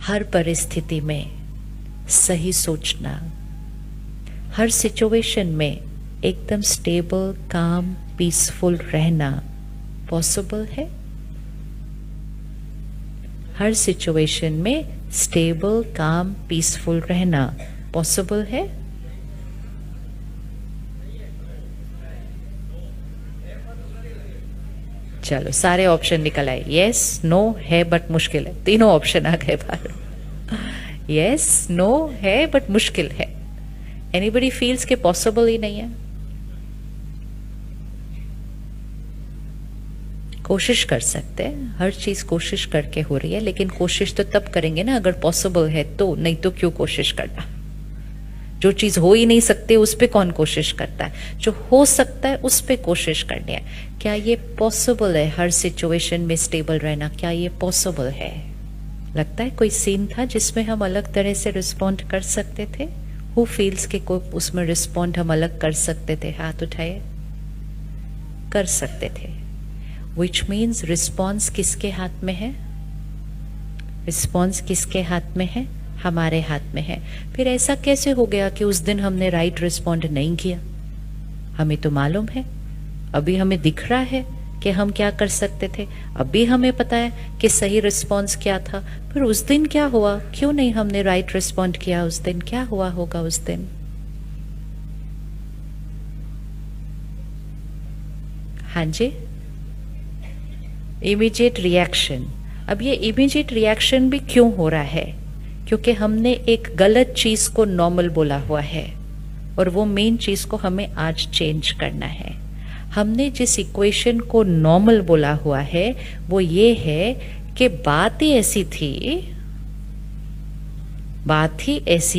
हर परिस्थिति में सही सोचना, हर सिचुएशन में एकदम स्टेबल, काम, पीसफुल रहना पॉसिबल है? हर सिचुएशन में स्टेबल, काम, पीसफुल रहना पॉसिबल है? चलो सारे ऑप्शन निकल आए, यस, नो, है बट मुश्किल है। तीनों ऑप्शन आ गए बाहर। यस, नो, है बट मुश्किल है। एनीबडी फील्स के पॉसिबल ही नहीं है? कोशिश कर सकते हैं, हर चीज कोशिश करके हो रही है, लेकिन कोशिश तो तब करेंगे ना अगर पॉसिबल है तो, नहीं तो क्यों कोशिश करना। जो चीज हो ही नहीं सकती उस पे कौन कोशिश करता है? जो हो सकता है उस पे कोशिश करनी है। क्या ये पॉसिबल है हर सिचुएशन में स्टेबल रहना? क्या ये पॉसिबल है? लगता है कोई सीन था जिसमें हम अलग तरह से रिस्पॉन्ड कर सकते थे? हु फील्स के को उसमें रिस्पॉन्ड हम अलग कर सकते थे? हाथ उठाए। कर सकते थे। Which means रिस्पॉन्स किसके हाथ में है? रिस्पॉन्स किसके हाथ में है? हमारे हाथ में है। फिर ऐसा कैसे हो गया कि उस दिन हमने राइट रिस्पॉन्ड नहीं किया? हमें तो मालूम है, अभी हमें दिख रहा है कि हम क्या कर सकते थे, अभी हमें पता है कि सही रिस्पॉन्स क्या था। फिर उस दिन क्या हुआ? क्यों नहीं हमने राइट रिस्पॉन्ड किया उस दिन? क्या हुआ होगा उस दिन? हाँ जी, इमीडिएट रिएक्शन। अब ये इमीडिएट रिएक्शन भी क्यों हो रहा है? क्योंकि हमने एक गलत चीज को नॉर्मल बोला हुआ है, और वो मेन चीज को हमें आज चेंज करना है। हमने जिस इक्वेशन को नॉर्मल बोला हुआ है वो ये है कि बात ही ऐसी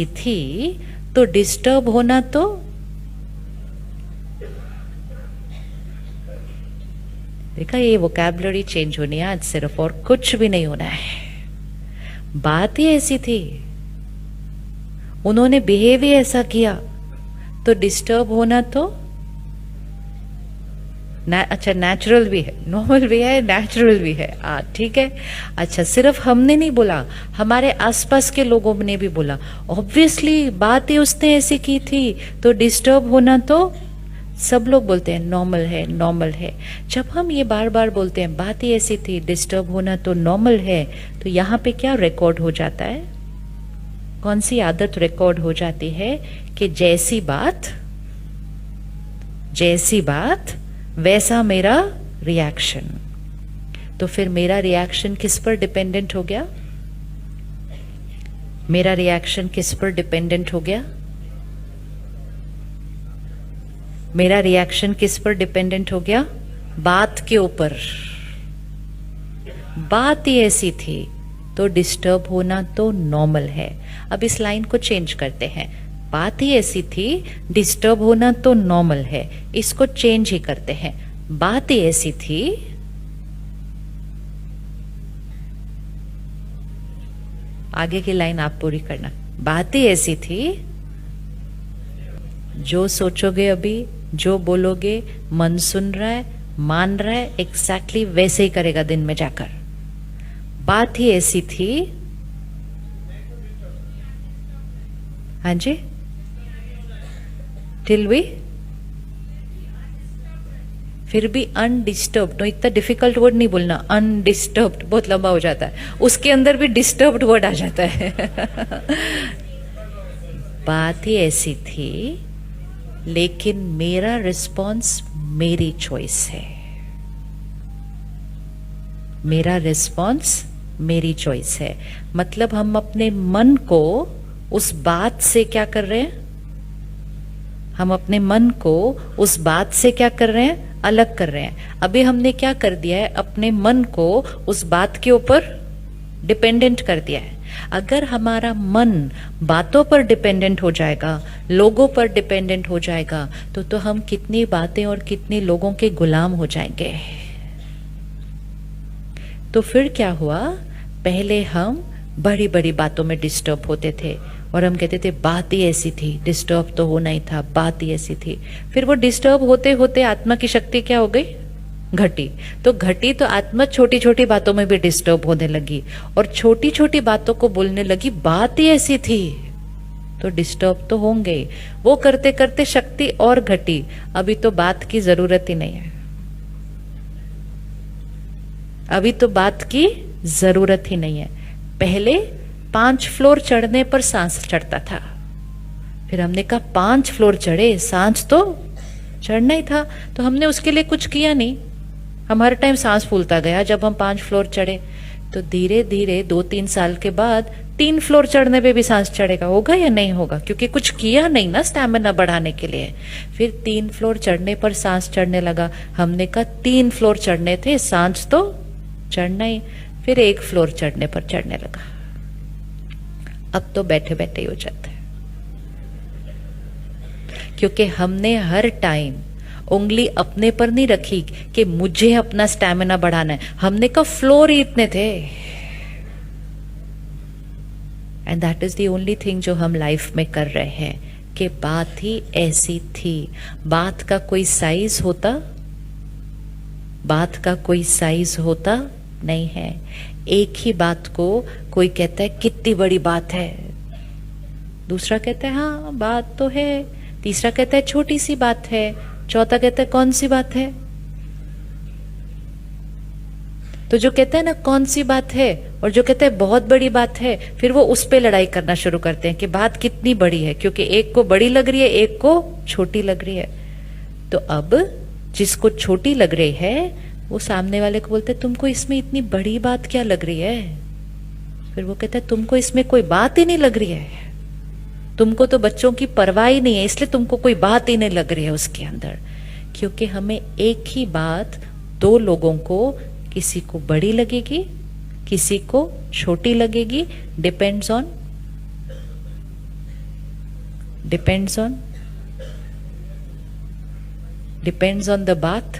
थी तो डिस्टर्ब होना तो देखा, ये वोकैबुलरी चेंज होनी है आज सिर्फ, और कुछ भी नहीं होना है। बात ही ऐसी थी, उन्होंने बिहेव ही ऐसा किया, तो डिस्टर्ब होना तो अच्छा नेचुरल भी है, नॉर्मल भी है, नेचुरल भी है। ठीक है। अच्छा, सिर्फ हमने नहीं बोला, हमारे आसपास के लोगों ने भी बोला। ऑब्वियसली बात ही उसने ऐसी की थी तो डिस्टर्ब होना तो सब लोग बोलते हैं नॉर्मल है, नॉर्मल है। जब हम ये बार बार बोलते हैं बात ही ऐसी थी, डिस्टर्ब होना तो नॉर्मल है, तो यहाँ पे क्या रिकॉर्ड हो जाता है? कौन सी आदत रिकॉर्ड हो जाती है कि जैसी बात वैसा मेरा रिएक्शन। तो फिर मेरा रिएक्शन किस पर डिपेंडेंट हो गया? मेरा रिएक्शन किस पर डिपेंडेंट हो गया? मेरा रिएक्शन किस पर डिपेंडेंट हो गया? बात के ऊपर। बात ही ऐसी थी तो डिस्टर्ब होना तो नॉर्मल है। अब इस लाइन को चेंज करते हैं। बात ही ऐसी थी, डिस्टर्ब होना तो नॉर्मल है। इसको चेंज ही करते हैं। बात ही ऐसी थी, आगे की लाइन आप पूरी करना। बात ही ऐसी थी, जो सोचोगे अभी, जो बोलोगे, मन सुन रहा है, मान रहा है, एग्जैक्टली वैसे ही करेगा दिन में जाकर। बात ही ऐसी थी। हाँ जी, टिल वी, फिर भी अनडिस्टर्ब्ड। तो इतना डिफिकल्ट वर्ड नहीं बोलना, अनडिस्टर्ब्ड बहुत लंबा हो जाता है, उसके अंदर भी डिस्टर्ब्ड वर्ड आ जाता है। बात ही ऐसी थी, लेकिन मेरा रिस्पॉन्स मेरी चॉइस है। मेरा रिस्पॉन्स मेरी चॉइस है। मतलब हम अपने मन को उस बात से क्या कर रहे हैं? हम अपने मन को उस बात से क्या कर रहे हैं? अलग कर रहे हैं। अभी हमने क्या कर दिया है? अपने मन को उस बात के ऊपर डिपेंडेंट कर दिया है। अगर हमारा मन बातों पर डिपेंडेंट हो जाएगा, लोगों पर डिपेंडेंट हो जाएगा, तो हम कितनी बातें और कितने लोगों के गुलाम हो जाएंगे। तो फिर क्या हुआ? पहले हम बड़ी बड़ी बातों में डिस्टर्ब होते थे और हम कहते थे बात ही ऐसी थी, डिस्टर्ब तो होना ही था, बात ही ऐसी थी। फिर वो डिस्टर्ब होते होते आत्मा की शक्ति क्या हो गई? घटी। तो घटी तो आत्मा छोटी छोटी बातों में भी डिस्टर्ब होने लगी और छोटी छोटी बातों को बोलने लगी, बात ही ऐसी थी, तो डिस्टर्ब तो होंगे ही। वो करते करते शक्ति और घटी, अभी तो बात की जरूरत ही नहीं है, अभी तो बात की जरूरत ही नहीं है। पहले 5 फ्लोर चढ़ने पर सांस चढ़ता था, फिर हमने कहा 5 फ्लोर चढ़े, सांस तो चढ़ना ही था, तो हमने उसके लिए कुछ किया नहीं, हम हर टाइम सांस फूलता गया। जब हम 5 फ्लोर चढ़े तो धीरे धीरे 2-3 साल के बाद 3 फ्लोर चढ़ने पे भी सांस चढ़ेगा, होगा या नहीं होगा, क्योंकि कुछ किया नहीं ना स्टैमिना बढ़ाने के लिए। फिर 3 फ्लोर चढ़ने पर सांस चढ़ने लगा, हमने कहा 3 फ्लोर चढ़ने थे, सांस तो चढ़ना ही। फिर 1 फ्लोर चढ़ने पर चढ़ने लगा, अब तो बैठे बैठे ही हो जाता है, क्योंकि हमने हर टाइम उंगली अपने पर नहीं रखी कि मुझे अपना स्टैमिना बढ़ाना है, हमने कहा फ्लोर ही इतने थे। And that is the only thing जो हम लाइफ में कर रहे हैं, कि बात ही ऐसी थी। बात का कोई साइज होता, बात का कोई साइज होता नहीं है। एक ही बात को कोई कहता है कितनी बड़ी बात है, दूसरा कहता है हाँ बात तो है, तीसरा कहता है छोटी सी बात है, चौथा कहता है कौन सी बात है। तो जो कहता है ना कौन सी बात है, और जो कहता है बहुत बड़ी बात है, फिर वो उस पे लड़ाई करना शुरू करते हैं कि बात कितनी बड़ी है, क्योंकि एक को बड़ी लग रही है, एक को छोटी लग रही है। तो अब जिसको छोटी लग रही है वो सामने वाले को बोलते हैं तुमको इसमें इतनी बड़ी बात क्या लग रही है। फिर वो कहता है तुमको इसमें कोई बात ही नहीं लग रही है, तुमको तो बच्चों की परवाह ही नहीं है, इसलिए तुमको कोई बात ही नहीं लग रही है उसके अंदर। क्योंकि हमें एक ही बात 2 लोगों को, किसी को बड़ी लगेगी, किसी को छोटी लगेगी, डिपेंड्स ऑन द बात।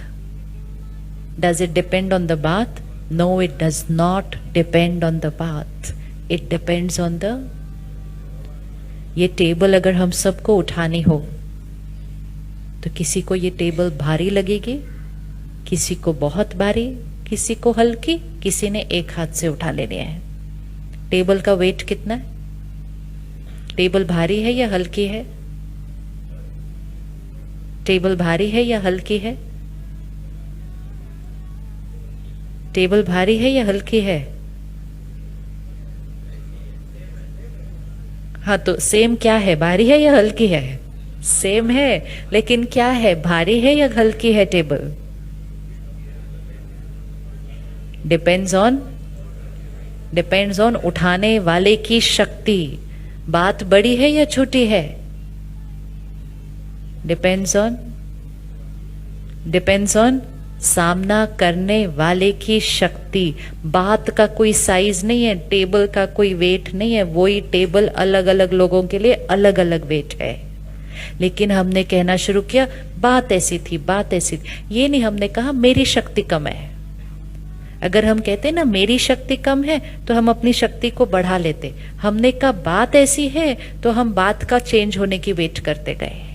Does it depend on the bath? No, it does not depend on the bath. It depends on the, ये टेबल अगर हम सबको उठानी हो तो किसी को ये टेबल भारी लगेगी, किसी को बहुत भारी, किसी को हल्की, किसी ने एक हाथ से उठा लेनी है। टेबल का वेट कितना है? टेबल भारी है या हल्की है? टेबल भारी है या हल्की है? टेबल भारी है या हल्की है? हाँ, तो सेम क्या है, भारी है या हल्की है? सेम है, लेकिन क्या है, भारी है या हल्की है टेबल? डिपेंड्स ऑन उठाने वाले की शक्ति। बात बड़ी है या छोटी है? डिपेंड्स ऑन सामना करने वाले की शक्ति। बात का कोई साइज नहीं है, टेबल का कोई वेट नहीं है, वही टेबल अलग अलग लोगों के लिए अलग अलग वेट है। लेकिन हमने कहना शुरू किया बात ऐसी थी, बात ऐसी थी। ये नहीं हमने कहा मेरी शक्ति कम है। अगर हम कहते ना मेरी शक्ति कम है तो हम अपनी शक्ति को बढ़ा लेते। हमने कहा बात ऐसी है तो हम बात का चेंज होने की वेट करते गए।